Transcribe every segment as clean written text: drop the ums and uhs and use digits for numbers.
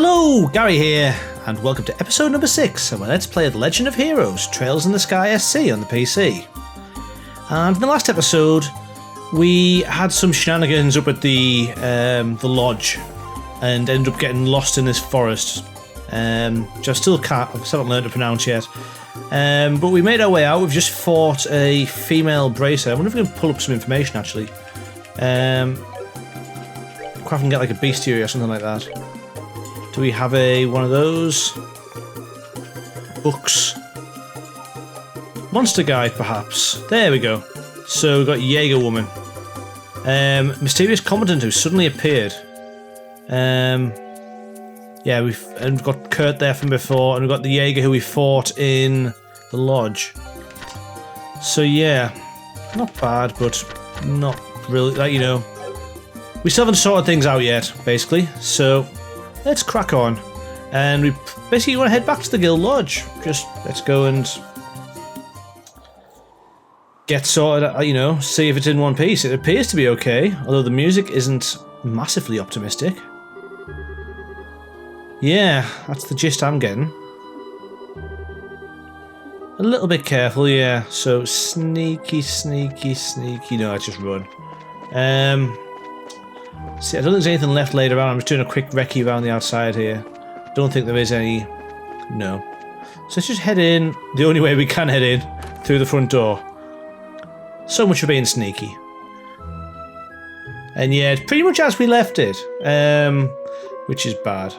Hello, Gary here, and welcome to episode number 6 of my Let's Play The Legend of Heroes Trails in the Sky SC on the PC. And in the last episode, we had some shenanigans up at the lodge, and ended up getting lost in this forest, which I still haven't learned to pronounce yet. But we made our way out. We've just fought a female bracer. I wonder if we can pull up some information actually. If I can get like a bestiary or something like that. Do we have one of those? Books. Monster guide, perhaps. There we go. So we've got Jaeger woman. Mysterious combatant who suddenly appeared. Yeah, we've got Kurt there from before, and we've got the Jaeger who we fought in the lodge. So yeah, not bad, but not really, like, you know, we still haven't sorted things out yet, basically. So let's crack on, and we basically want to head back to the guild lodge. Just let's go and get sorted, you know, see if it's in one piece. It appears to be okay, although the music isn't massively optimistic. Yeah, that's the gist I'm getting. A little bit careful, yeah. So sneaky, sneaky, sneaky. No, let's just run. See, I don't think there's anything left laid around. I'm just doing a quick recce around the outside here. Don't think there is any. No. So let's just head in the only way we can head in, through the front door. So much for being sneaky. And yeah, it's pretty much as we left it. Which is bad.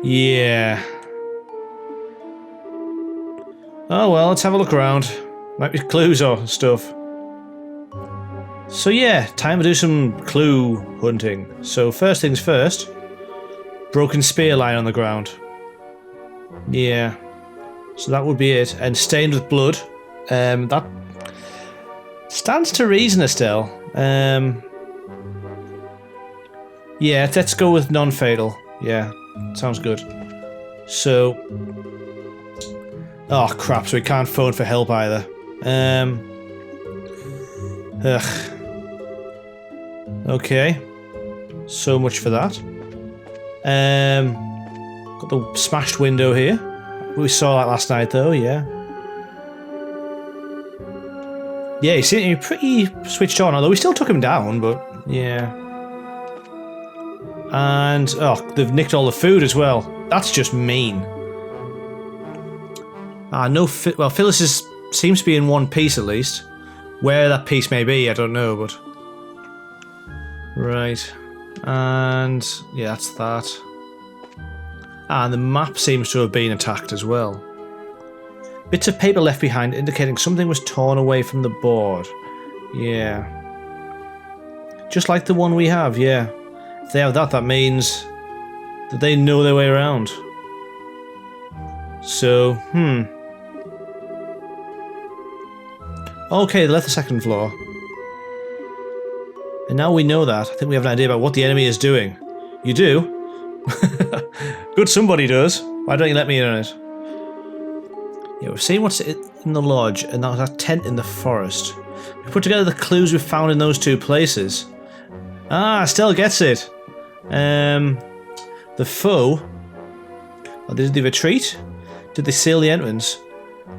Yeah. Oh well, let's have a look around. Might be clues or stuff. So yeah, time to do some clue hunting. So first things first. Broken spear lying on the ground. Yeah. So that would be it. And stained with blood. That stands to reason, Estelle. Yeah, let's go with non-fatal. Yeah, sounds good. So... oh crap, so we can't phone for help either. Ugh. Okay. So much for that. Got the smashed window here. We saw that last night though, yeah. Yeah, he seemed to be pretty switched on, although we still took him down, but yeah. And, oh, they've nicked all the food as well. That's just mean. Ah, no, well, Phyllis seems to be in one piece at least. Where that piece may be, I don't know, but... right. And, yeah, that's that. Ah, and the map seems to have been attacked as well. Bits of paper left behind indicating something was torn away from the board. Yeah. Just like the one we have, yeah. If they have that, that means that they know their way around. So, okay, they left the second floor. And now we know that. I think we have an idea about what the enemy is doing. You do? Good, somebody does. Why don't you let me in on it? Yeah, we've seen what's in the lodge, and that was that tent in the forest. We put together the clues we found in those two places. Ah, Estelle gets it. The foe. Oh, did they retreat? Did they seal the entrance?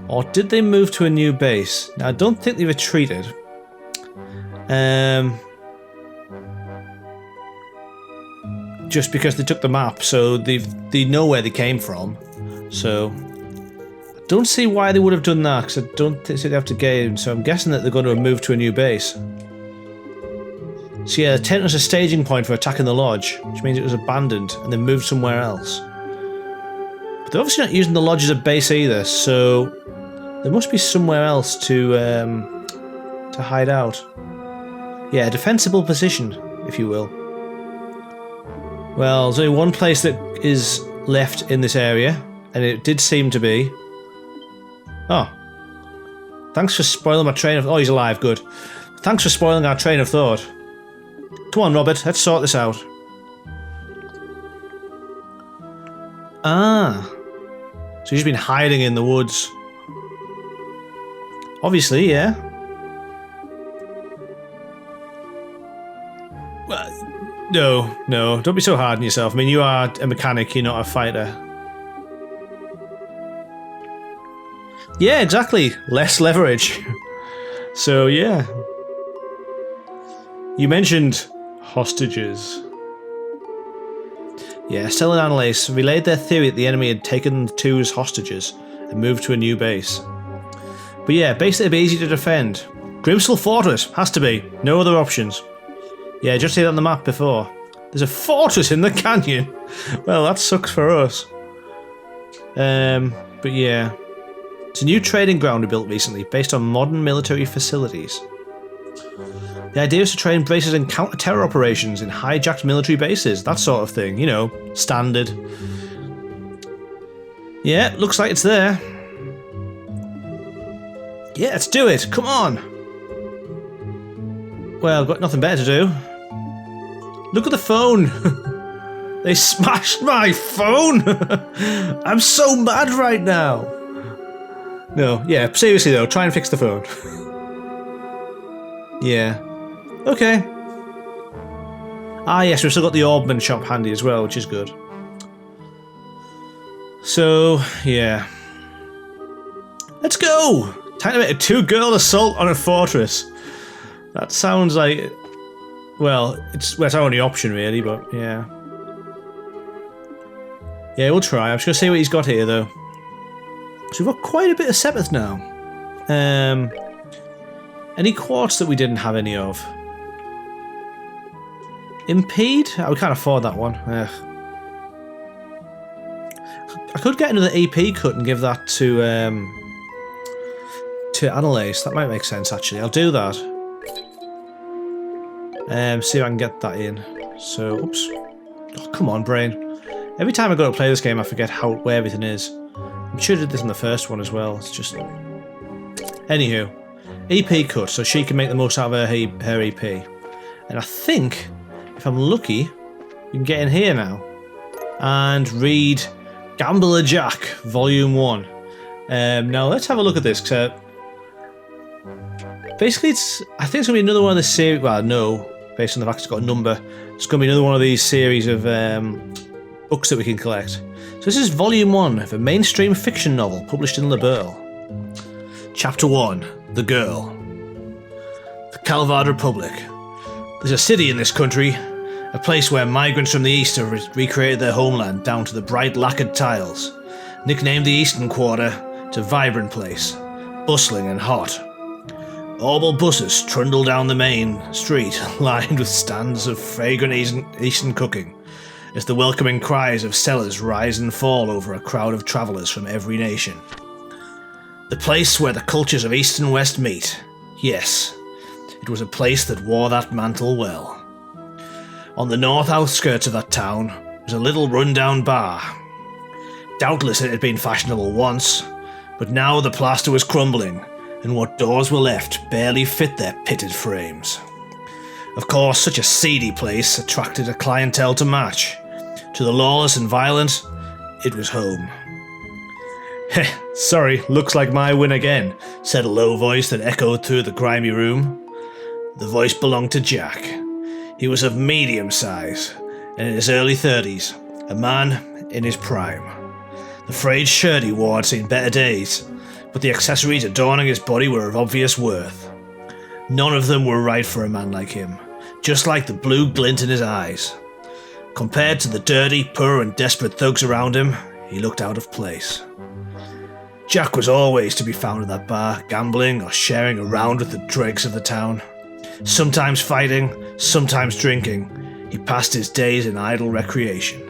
Or did they move to a new base? Now, I don't think they retreated. Just because they took the map, so they know where they came from. So, I don't see why they would have done that, because I don't think they'd have to gain. So I'm guessing that they're going to have moved to a new base. So yeah, the tent was a staging point for attacking the lodge, which means it was abandoned and they moved somewhere else. But they're obviously not using the lodge as a base either, so there must be somewhere else to hide out. Yeah, a defensible position, if you will. Well, there's only one place that is left in this area, and it did seem to be... oh. Thanks for spoiling my train of... oh, he's alive, good. Thanks for spoiling our train of thought. Come on, Robert, let's sort this out. Ah. So he's been hiding in the woods. Obviously, yeah. Well, No, no, don't be so hard on yourself. I mean, you are a mechanic, you're not a fighter. Yeah, exactly. Less leverage. So, yeah. You mentioned hostages. Yeah, Estelle and Anelace relayed their theory that the enemy had taken the two as hostages and moved to a new base. But yeah, base that'd be easy to defend. Grimsel Fortress, has to be. No other options. Yeah, just see that on the map before. There's a fortress in the canyon. Well, that sucks for us. But yeah. It's a new trading ground we built recently, based on modern military facilities. The idea is to train bases in counter-terror operations in hijacked military bases, that sort of thing, you know, standard. Yeah, looks like it's there. Yeah, let's do it, come on! Well, I've got nothing better to do. Look at the phone! They smashed my phone! I'm so mad right now! No, yeah, seriously though, try and fix the phone. Yeah. Okay. Ah yes, we've still got the Orbman shop handy as well, which is good. So, yeah. Let's go! Time to make a two-girl assault on a fortress. That sounds like... Well, it's our only option really, but yeah. Yeah, we'll try. I'm just going to see what he's got here though. So we've got quite a bit of Sepith now. Any quartz that we didn't have any of? Impede? Oh, we can't afford that one. Ugh. I could get another EP cut and give that to Anelace. That might make sense actually. I'll do that. See if I can get that in. So, oops. Oh, come on, brain. Every time I go to play this game, I forget where everything is. I'm sure I did this in the first one as well. It's just... Anywho. EP cut, so she can make the most out of her EP. And I think, if I'm lucky, we can get in here now. And read Gambler Jack, Volume 1. Now, let's have a look at this. Basically, I think it's going to be another one of the series... Well, no, based on the fact it's got a number. It's going to be another one of these series of books that we can collect. So this is Volume 1 of a mainstream fiction novel published in Liberl. Chapter 1, The Girl. The Calvard Republic. There's a city in this country, a place where migrants from the east have recreated their homeland down to the bright lacquered tiles. Nicknamed the Eastern Quarter, it's a vibrant place, bustling and hot. Orbital buses trundle down the main street, lined with stands of fragrant Eastern cooking, as the welcoming cries of sellers rise and fall over a crowd of travellers from every nation. The place where the cultures of East and West meet. Yes, it was a place that wore that mantle well. On the north outskirts of that town was a little run-down bar. Doubtless it had been fashionable once, but now the plaster was crumbling, and what doors were left barely fit their pitted frames. Of course, such a seedy place attracted a clientele to match. To the lawless and violent, it was home. Heh, sorry, looks like my win again, said a low voice that echoed through the grimy room. The voice belonged to Jack. He was of medium size, and in his early 30s, a man in his prime. The frayed shirt he wore had seen better days, but the accessories adorning his body were of obvious worth. None of them were right for a man like him, just like the blue glint in his eyes. Compared to the dirty, poor and desperate thugs around him, he looked out of place. Jack was always to be found at that bar, gambling or sharing a round with the dregs of the town. Sometimes fighting, sometimes drinking, he passed his days in idle recreation.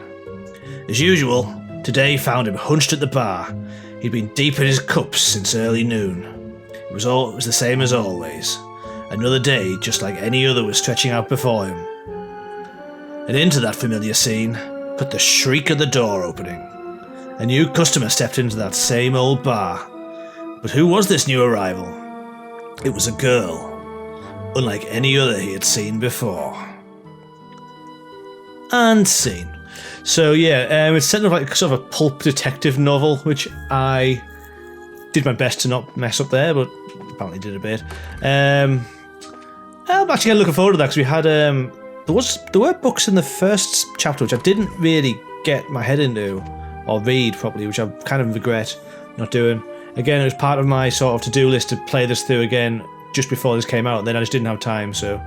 As usual, today found him hunched at the bar. He'd been deep in his cups since early noon. It was the same as always. Another day, just like any other, was stretching out before him. And into that familiar scene put the shriek of the door opening. A new customer stepped into that same old bar. But who was this new arrival? It was a girl, unlike any other he had seen before. And scene. So yeah, it's sort of a pulp detective novel, which I did my best to not mess up there, but apparently did a bit. I'm actually looking forward to that because we had There were books in the first chapter which I didn't really get my head into or read properly, which I kind of regret not doing. Again, it was part of my sort of to-do list to play this through again just before this came out, and then I just didn't have time, so...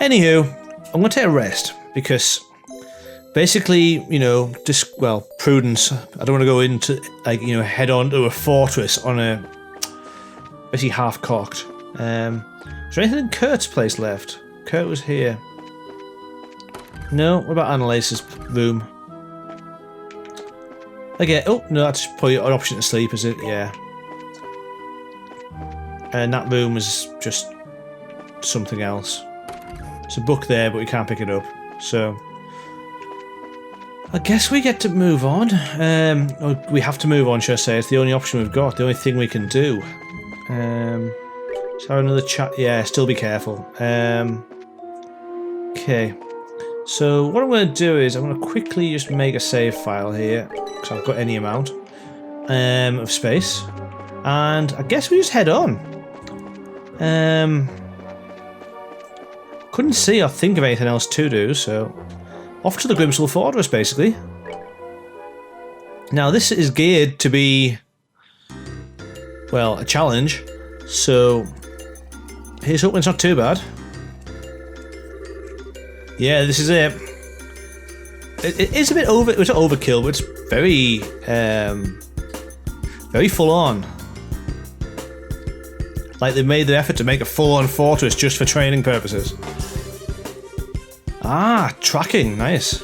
Anywho, I'm going to take a rest, because basically, you know, prudence. I don't want to go into, like, you know, head on to a fortress on a... basically half-cocked. Is there anything in Kurt's place left? Kurt was here. No? What about Anelace's room? Okay, oh, no, that's probably an option to sleep, is it? Yeah. And that room is just something else. There's a book there, but we can't pick it up. So, I guess we get to move on. We have to move on, should I say. It's the only option we've got, the only thing we can do. Let's have another chat. Yeah, still be careful. Okay. So, what I'm going to do is, I'm going to quickly just make a save file here, because I've got any amount of space. And I guess we just head on. Couldn't see or think of anything else to do, so off to the Grimswell Fortress, basically. Now, this is geared to be, well, a challenge, so here's hoping it's not too bad. Yeah, this is it. It is a bit it's overkill, but it's very, very full on. Like they've made the effort to make a full-on fortress just for training purposes. Ah, tracking, nice.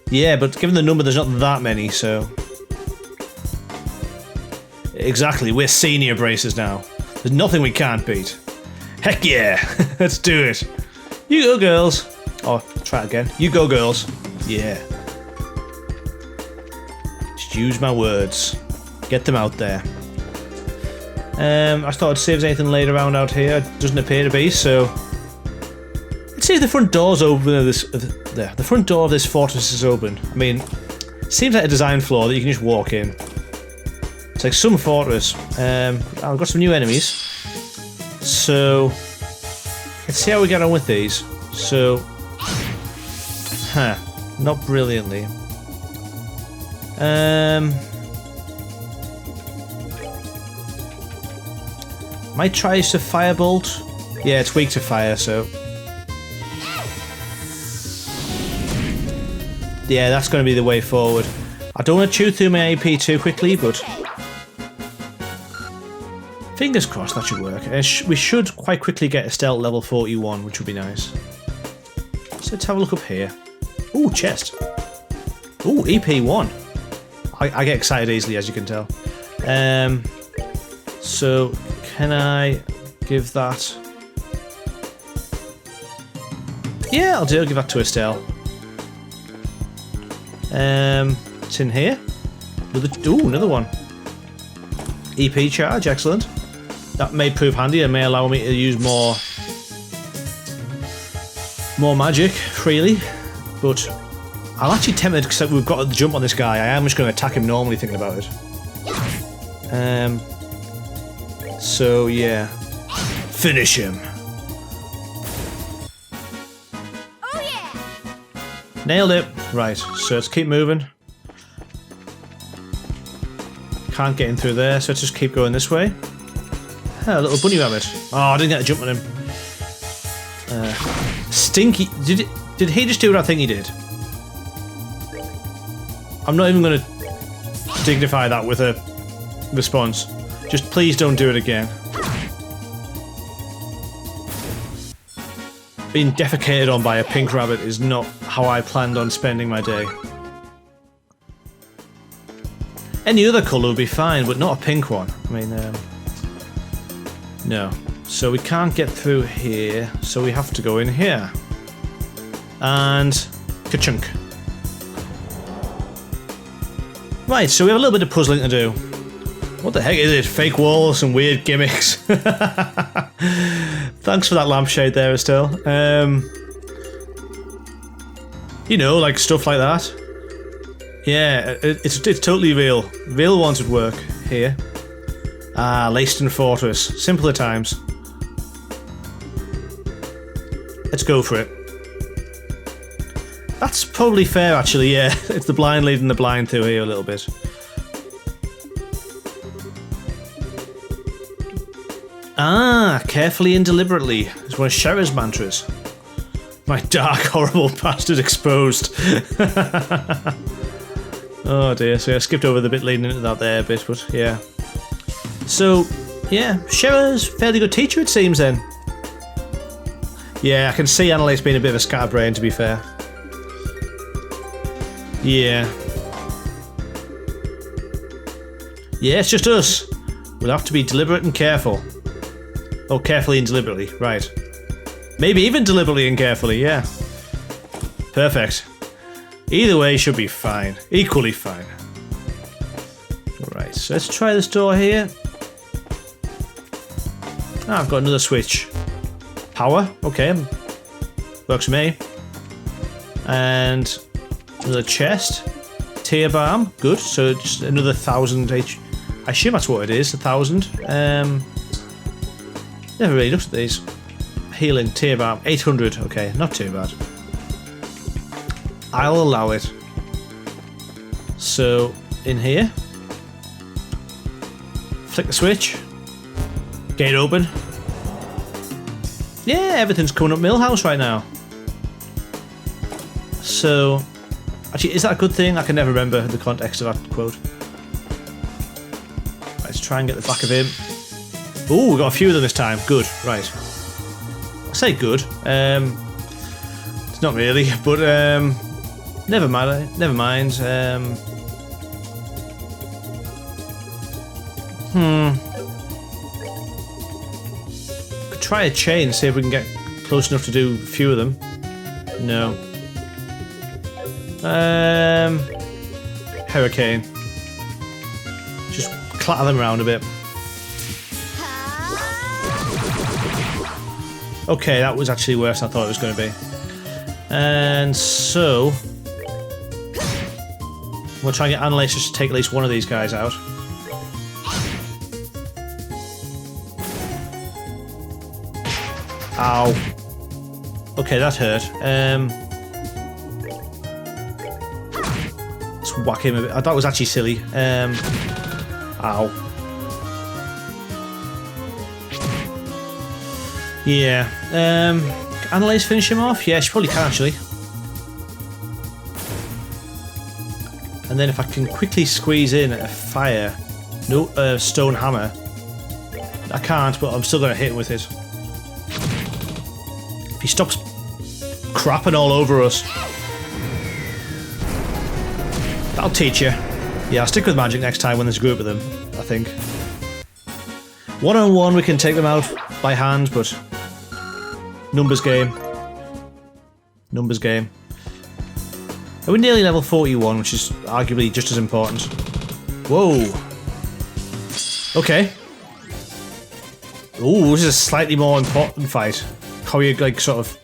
Yeah, but given the number, there's not that many, so... Exactly, we're senior bracers now. There's nothing we can't beat. Heck yeah, let's do it. You go, girls. Oh, try it again. You go, girls. Yeah. Just use my words. Get them out there. I thought I'd see if there's anything laid around out here. It doesn't appear to be, so... Let's see if the front door's open. The front door of this fortress is open. I mean, it seems like a design flaw that you can just walk in. It's like some fortress. I've got some new enemies. So... Let's see how we get on with these. So... Not brilliantly. Might try to firebolt. Yeah, it's weak to fire, so... Yeah, that's going to be the way forward. I don't want to chew through my AP too quickly, but... Fingers crossed that should work. We should quite quickly get Estelle level 41, which would be nice. So let's have a look up here. Ooh, chest. Ooh, EP1. I get excited easily, as you can tell. So, can I give that... Yeah, I'll give that to Estelle. It's in here. Another one. EP charge, excellent. That may prove handy and may allow me to use more magic freely, but I'm actually tempted because we've got the jump on this guy. I am just going to attack him normally, thinking about it. So yeah, finish him. Oh yeah! Nailed it. Right, so let's keep moving. Can't get in through there, so let's just keep going this way. A little bunny rabbit. Oh, I didn't get a jump on him. Stinky. Did he just do what I think he did? I'm not even going to dignify that with a response. Just please don't do it again. Being defecated on by a pink rabbit is not how I planned on spending my day. Any other colour would be fine, but not a pink one. I mean, no. So we can't get through here, so we have to go in here. And... ka-chunk. Right, so we have a little bit of puzzling to do. What the heck is it? Fake walls and weird gimmicks. Thanks for that lampshade there, Estelle. You know, like stuff like that. Yeah, it's totally real. Real ones would work here. Ah, Leyston Fortress. Simpler times. Let's go for it. That's probably fair, actually, yeah. It's the blind leading the blind through here a little bit. Ah, carefully and deliberately is one of Shera's mantras. My dark, horrible past is exposed. Oh dear, so I skipped over the bit leading into that there bit, but yeah. So, yeah, Shera's a fairly good teacher, it seems then. Yeah, I can see Anelace being a bit of a scatterbrain, to be fair. Yeah. Yeah, it's just us. We'll have to be deliberate and careful. Oh, carefully and deliberately, right. Maybe even deliberately and carefully, yeah. Perfect. Either way should be fine. Equally fine. Right, so let's try this door here. Ah, I've got another switch. Power, okay. Works for me. And another chest. Tear balm, good. So just another 1,000 H. I assume that's what it is, 1,000. Never really looked at these. Healing, tear balm, 800. Okay, not too bad. I'll allow it. So, in here. Flick the switch. Gate open. Yeah, everything's coming up Millhouse right now. So, actually, is that a good thing? I can never remember the context of that quote. Let's try and get the back of him. Ooh, we got a few of them this time. Good, right. I say good. It's not really, but never mind. Never mind. Could try a chain, see if we can get close enough to do a few of them. No. Hurricane. Just clatter them around a bit. Okay, that was actually worse than I thought it was going to be. And so... we'll try and get Anelace just to take at least one of these guys out. Ow. Okay, that hurt. Let's whack him a bit. That was actually silly. Ow. Yeah. Anelace finish him off? Yeah, she probably can actually. And then if I can quickly squeeze in a fire, no, stone hammer. I can't, but I'm still going to hit him with it. If he stops crapping all over us. That'll teach you. Yeah, I'll stick with magic next time when there's a group of them, I think. One-on-one we can take them out by hand, but... numbers game. Numbers game. And we're nearly level 41, which is arguably just as important. Whoa. Okay. Ooh, this is a slightly more important fight. How you, like, sort of...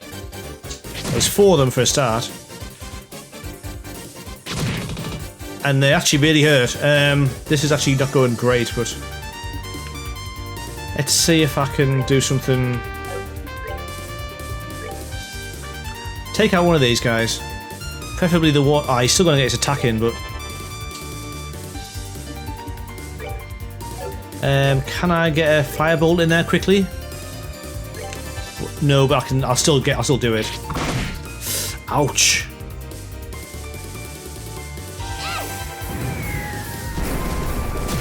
there's 4 of them for a start. And they actually really hurt. This is actually not going great, but... let's see if I can do something... take out one of these guys. Preferably the one... oh, he's still going to get his attack in, but... can I get a firebolt in there quickly? No, but I'll still do it. Ouch.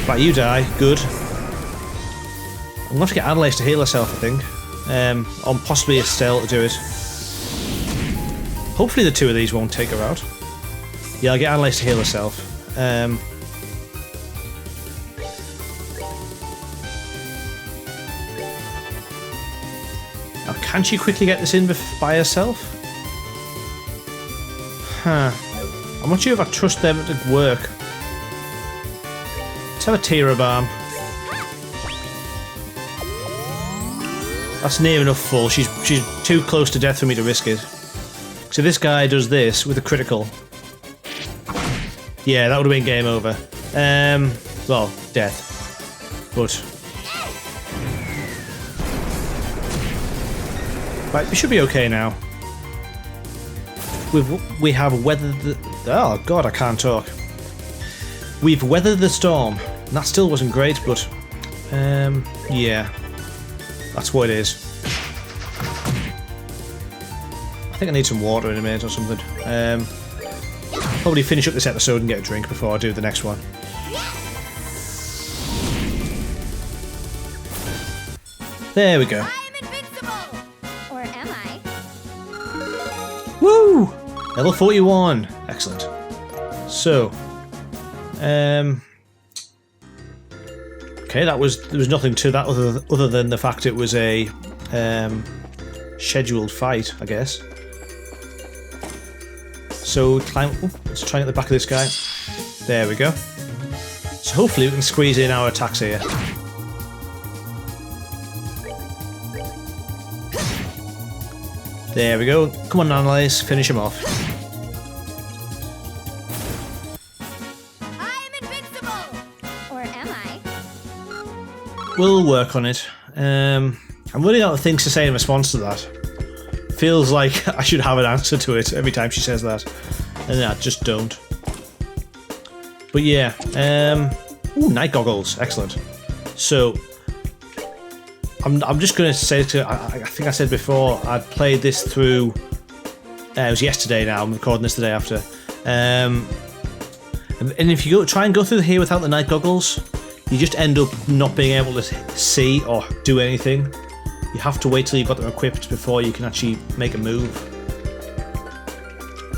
Right, you die. Good. I'm going to have to get Anelace to heal herself, I think. Or possibly Estelle to do it. Hopefully the 2 of these won't take her out. Yeah, I'll get Anelace to heal herself. Now, can she quickly get this in by herself? Huh. I'm not sure if I trust them to work. Let's have a Tira Balm. That's near enough full. She's too close to death for me to risk it. So this guy does this with a critical. Yeah, that would have been game over. Well, death. But... right, we should be okay now. we have weathered the... Oh god, I can't talk. We've weathered the storm. And that still wasn't great, but... yeah. That's what it is. I think I need some water in a minute or something. Probably finish up this episode and get a drink before I do the next one. There we go. I'm invincible! Or am I? Woo! Level 41. Excellent. So, okay, there was nothing to that other than the fact it was a scheduled fight, I guess. So climb. Let's try and get the back of this guy. There we go. So hopefully we can squeeze in our attacks here. There we go. Come on, Anelace, finish him off. I'm invincible! Or am I? We'll work on it. I'm running out of things to say in response to that. Feels like I should have an answer to it every time she says that, and I just don't. But yeah, ooh, night goggles, excellent. So I'm just going to say to I think I said before I'd played this through. It was yesterday. Now I'm recording this the day after. And if you try and go through here without the night goggles, you just end up not being able to see or do anything. You have to wait till you've got them equipped before you can actually make a move.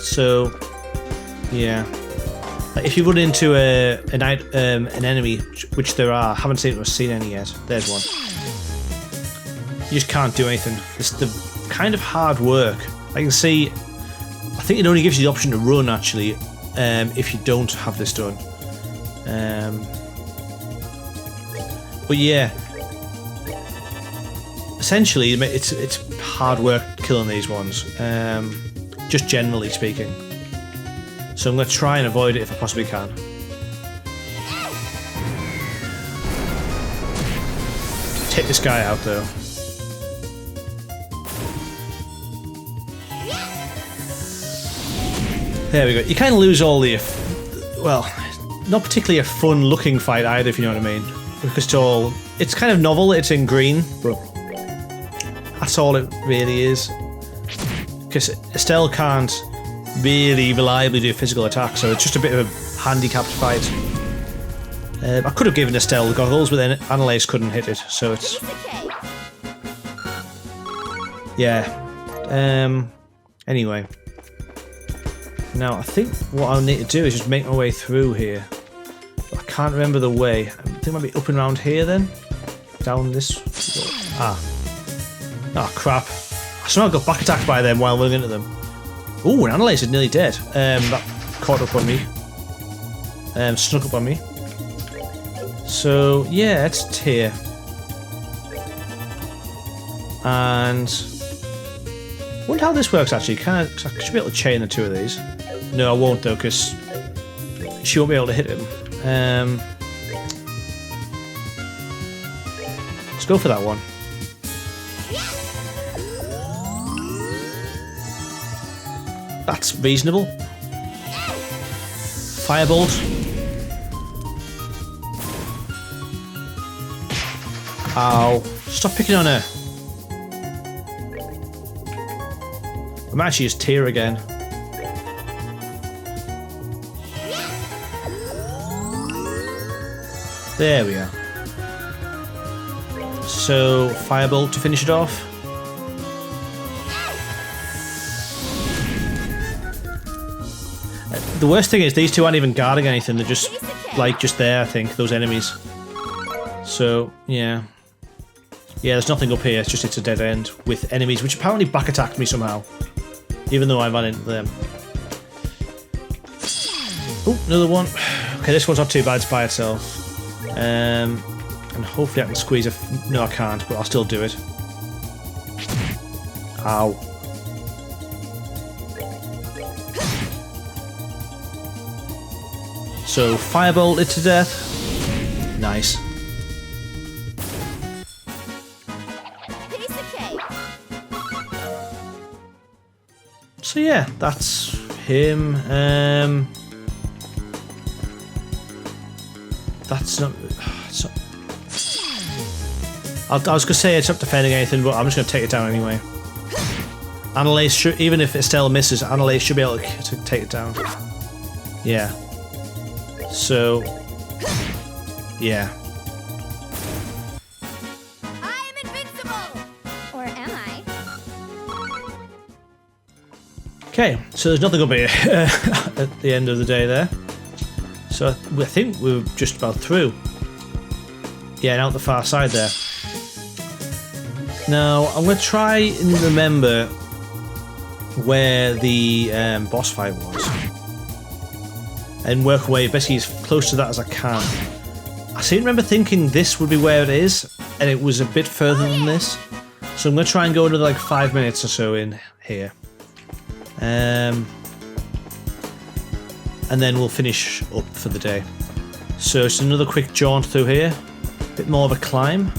So, yeah. Like if you run into an enemy, which there are, I haven't seen any yet. There's one. You just can't do anything. It's the kind of hard work. I can see. I think it only gives you the option to run actually, if you don't have this done. But yeah. Essentially, it's hard work killing these ones, just generally speaking. So I'm going to try and avoid it if I possibly can. Take this guy out though. There we go. You kind of lose all the... Well, not particularly a fun-looking fight either, if you know what I mean. Because it's kind of novel, it's in green, but... That's all it really is. Because Estelle can't really reliably do physical attacks, so it's just a bit of a handicapped fight. I could have given Estelle the goggles, but then Anelace couldn't hit it, so it's... Yeah. Anyway. Now, I think what I'll need to do is just make my way through here. But I can't remember the way. I think it might be up and around here then? Down this... Ah. Oh crap. I somehow got back attacked by them while running into them. Ooh, and Anelace is nearly dead. That caught up on me. Snuck up on me. So, yeah, it's here. And... I wonder how this works actually. I should be able to chain the two of these. No, I won't though, because she won't be able to hit him. Let's go for that one. That's reasonable. Firebolt. Ow. Stop picking on her. I might actually use Tear again. There we are. So, Firebolt to finish it off. The worst thing is these two aren't even guarding anything, they're just, like, just there, I think, those enemies. So, yeah. Yeah, there's nothing up here, it's a dead end with enemies, which apparently back attacked me somehow. Even though I ran into them. Oh, another one. Okay, this one's not too bad, it's by itself. And hopefully I can squeeze a... No, I can't, but I'll still do it. Ow. So, Firebolt it to death. Nice. So yeah, that's him. That's not. I was gonna say it's not defending anything, but I'm just gonna take it down anyway. Anelace should, even if Estelle misses, Anelace should be able to take it down. Yeah. So. Yeah. I'm invincible! Or am I? Okay, so there's nothing up here at the end of the day there. So I think we're just about through. Yeah, and out the far side there. Now, I'm going to try and remember where the boss fight was. And work away basically as close to that as I can. I seem to remember thinking this would be where it is, and it was a bit further than this. So I'm going to try and go another like 5 minutes or so in here. And then we'll finish up for the day. So it's another quick jaunt through here. A bit more of a climb.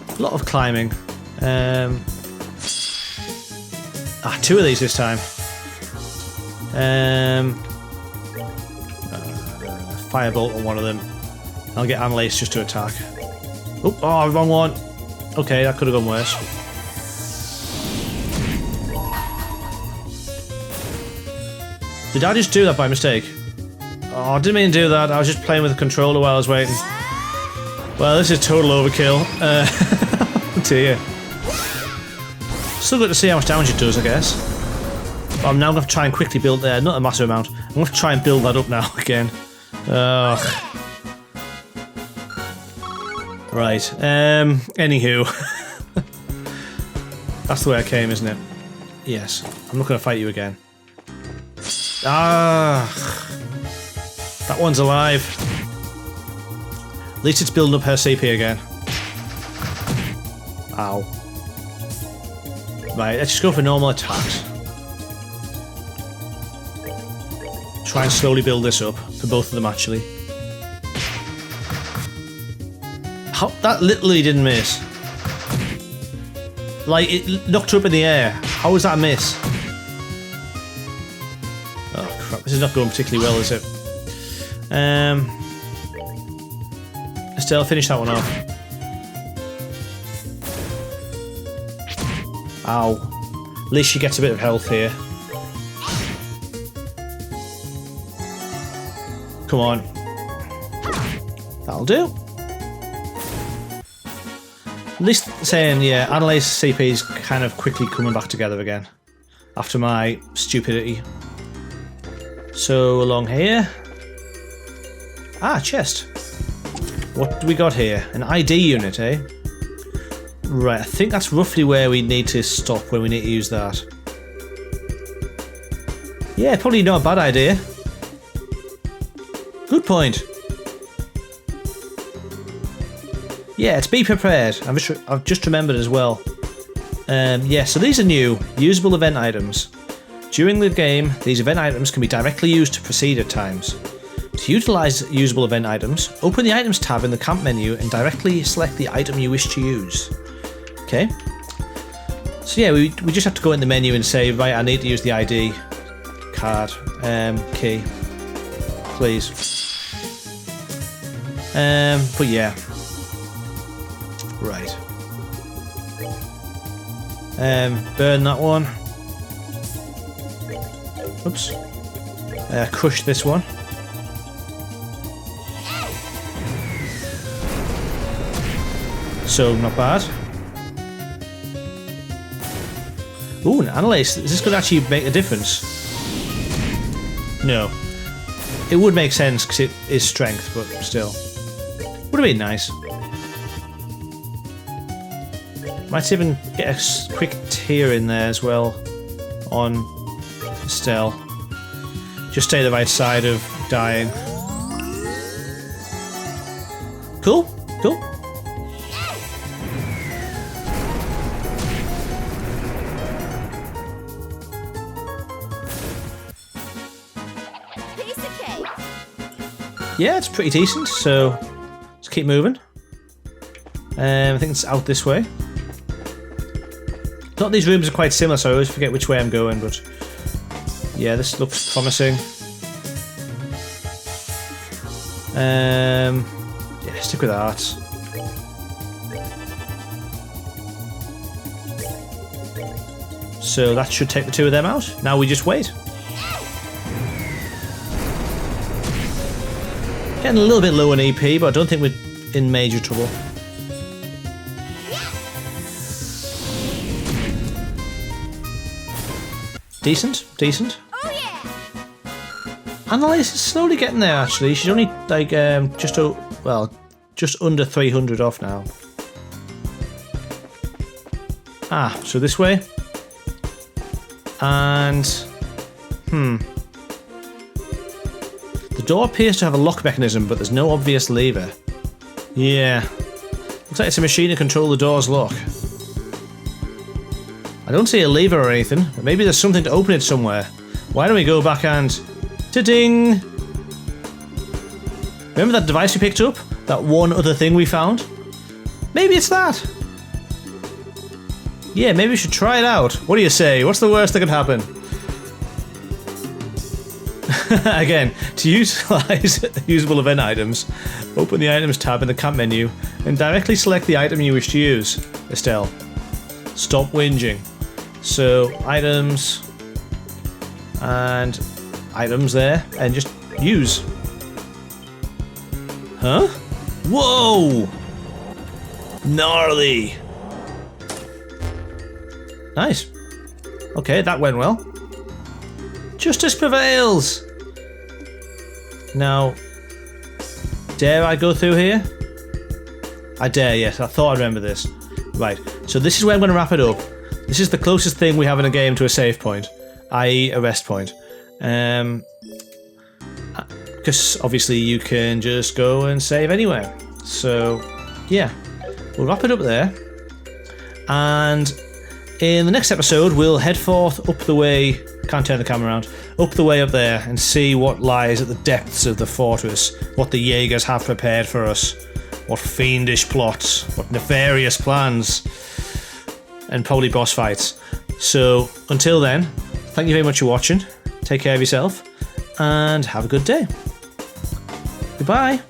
A lot of climbing. Two of these this time. Firebolt on one of them. I'll get Anelace just to attack. Oh, wrong one. Okay, that could have gone worse. Did I just do that by mistake? Oh, I didn't mean to do that. I was just playing with the controller while I was waiting. Well, this is total overkill. Dear. Still good to see how much damage it does, I guess. But I'm now going to try and quickly build there. Not a massive amount. I'm going to try and build that up now again. Ugh. Right. Anywho. That's the way I came, isn't it? Yes. I'm not going to fight you again. Ah. That one's alive. At least it's building up her CP again. Ow. Right, let's just go for normal attacks. Try and slowly build this up for both of them, actually. How, that literally didn't miss. Like, it knocked her up in the air. How was that a miss? Oh crap, this is not going particularly well, is it? Estelle, finish that one off. Ow. At least she gets a bit of health here. Come on. That'll do. At least saying, yeah, Anelace's CP is kind of quickly coming back together again. After my stupidity. So, along here. Ah, chest. What do we got here? An ID unit, eh? Right, I think that's roughly where we need to stop when we need to use that. Yeah, probably not a bad idea. Good point. Yeah, to be prepared. I've just remembered as well. Yeah, so these are new. Usable event items. During the game, these event items can be directly used to proceed at times. To utilise usable event items, open the Items tab in the camp menu and directly select the item you wish to use. Okay. So yeah, we just have to go in the menu and say, right, I need to use the ID card key. Please. But yeah. Right. Burn that one. Oops. Crush this one. So, not bad. Ooh, an Anelace. Is this going to actually make a difference? No. It would make sense because it is strength, but still. Would have been nice. Might even get a quick tear in there as well on Estelle. Just stay the right side of dying. Cool, cool. Piece of cake. Yeah, it's pretty decent, so let's keep moving. I think it's out this way. A lot of these rooms are quite similar, so I always forget which way I'm going, but yeah, this looks promising. Yeah, stick with that. So that should take the two of them out. Now we just wait. Getting a little bit low in EP, but I don't think we're in major trouble. Decent, decent. Oh yeah! Anelace is slowly getting there, actually. She's only like just under 300 off now. Ah, so this way. And the door appears to have a lock mechanism, but there's no obvious lever. Yeah. Looks like it's a machine to control the door's lock. I don't see a lever or anything, but maybe there's something to open it somewhere. Why don't we go back and... Ta-ding! Remember that device we picked up? That one other thing we found? Maybe it's that! Yeah, maybe we should try it out. What do you say? What's the worst that could happen? Again, to utilize usable event items, open the items tab in the camp menu and directly select the item you wish to use. Estelle, stop whinging. So, items and items there, and just use. Huh? Whoa! Gnarly! Nice. Okay, that went well. Justice prevails! Now, dare I go through here? I dare, yes. I thought I'd remember this. Right, so this is where I'm going to wrap it up. This is the closest thing we have in a game to a save point, i.e. a rest point. Because obviously you can just go and save anywhere. So, yeah. We'll wrap it up there. And in the next episode, we'll head forth up the way... Can't turn the camera around. Up the way up there and see what lies at the depths of the fortress. What the Jaegers have prepared for us. What fiendish plots. What nefarious plans. And probably boss fights. So, until then, thank you very much for watching. Take care of yourself. And have a good day. Goodbye.